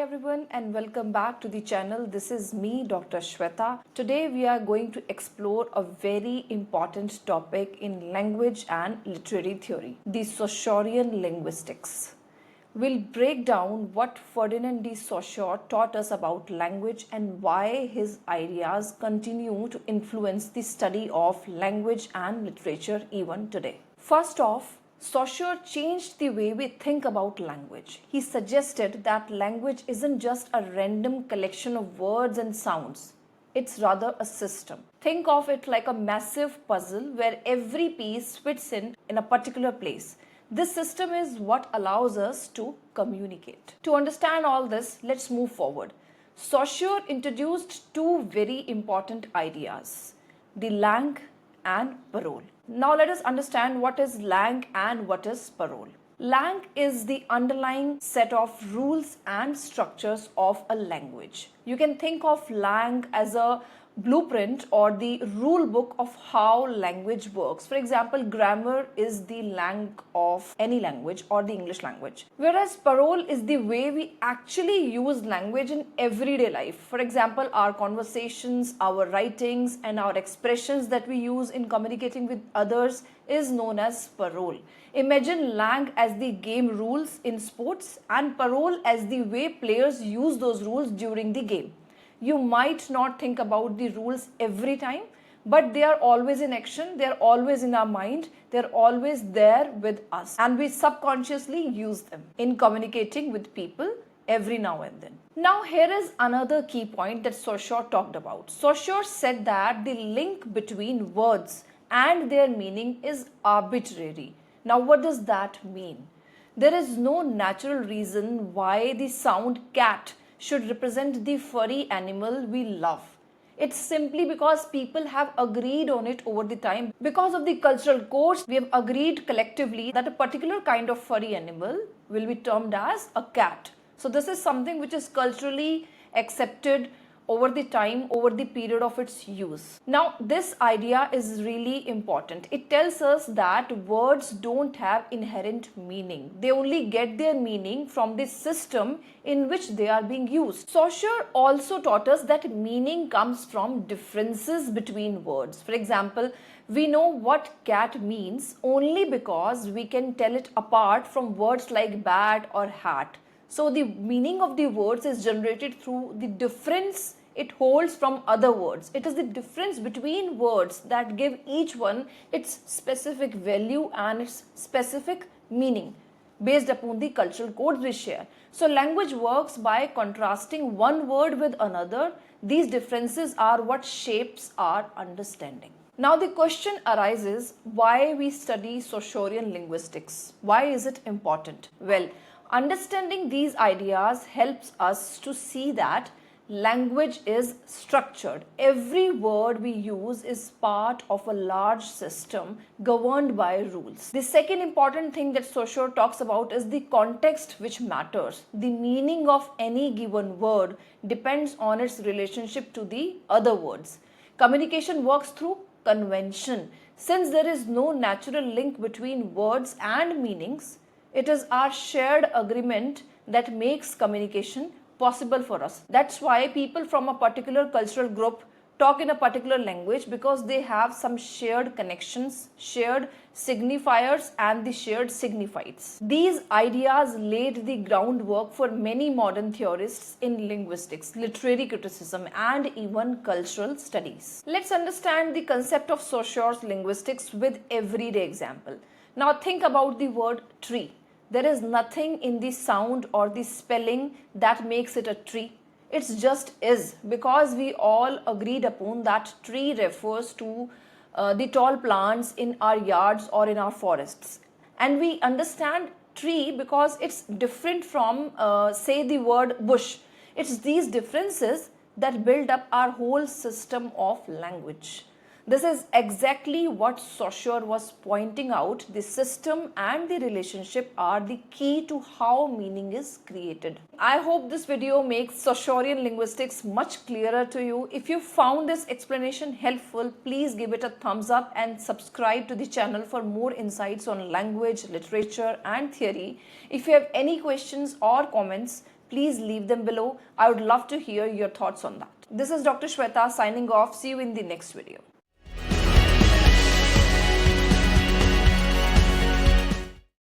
everyone and welcome back to the channel. This is me, Dr. Shweta. Today we are going to explore a very important topic in language and literary theory, the Saussurean linguistics. We'll break down what Ferdinand de Saussure taught us about language and why his ideas continue to influence the study of language and literature even today. First off, Saussure changed the way we think about language. He suggested that language isn't just a random collection of words and sounds. It's rather a system. Think of it like a massive puzzle where every piece fits in a particular place. This system is what allows us to communicate. To understand all this, let's move forward. Saussure introduced two very important ideas, the langue and parole. Now let us understand what is langue and what is parole. Langue is the underlying set of rules and structures of a language. You can think of langue as a blueprint or the rule book of how language works. For example, grammar is the langue of any language or the English language. Whereas parole is the way we actually use language in everyday life. For example, our conversations, our writings and our expressions that we use in communicating with others is known as parole. Imagine langue as the game rules in sports and parole as the way players use those rules during the game. You might not think about the rules every time, but they are always in action, they are always in our mind, they are always there with us, and we subconsciously use them in communicating with people every now and then. Now here is another key point that Saussure talked about. Saussure said that the link between words and their meaning is arbitrary. Now what does that mean? There is no natural reason why the sound cat should represent the furry animal we love. It's simply because people have agreed on it over the time. Because of the cultural codes, we have agreed collectively that a particular kind of furry animal will be termed as a cat. So this is something which is culturally accepted over the time, over the period of its use. Now, this idea is really important. It tells us that words don't have inherent meaning. They only get their meaning from the system in which they are being used. Saussure also taught us that meaning comes from differences between words. For example, we know what cat means only because we can tell it apart from words like bat or hat. So the meaning of the words is generated through the difference it holds from other words. It is the difference between words that give each one its specific value and its specific meaning based upon the cultural codes we share. So language works by contrasting one word with another. These differences are what shapes our understanding. Now the question arises, why we study Saussurean linguistics? Why is it important? Well, understanding these ideas helps us to see that language is structured. Every word we use is part of a large system governed by rules. The second important thing that Saussure talks about is the context which matters. The meaning of any given word depends on its relationship to the other words. Communication works through convention. Since there is no natural link between words and meanings, it is our shared agreement that makes communication possible for us. That's why people from a particular cultural group talk in a particular language, because they have some shared connections, shared signifiers and the shared signifieds. These ideas laid the groundwork for many modern theorists in linguistics, literary criticism and even cultural studies. Let's understand the concept of Saussure's linguistics with everyday example. Now think about the word tree. There is nothing in the sound or the spelling that makes it a tree. It just is, because we all agreed upon that tree refers to the tall plants in our yards or in our forests. And we understand tree because it's different from say the word bush. It's these differences that build up our whole system of language. This is exactly what Saussure was pointing out. The system and the relationship are the key to how meaning is created. I hope this video makes Saussurean linguistics much clearer to you. If you found this explanation helpful, please give it a thumbs up and subscribe to the channel for more insights on language, literature and theory. If you have any questions or comments, please leave them below. I would love to hear your thoughts on that. This is Dr. Shweta signing off. See you in the next video.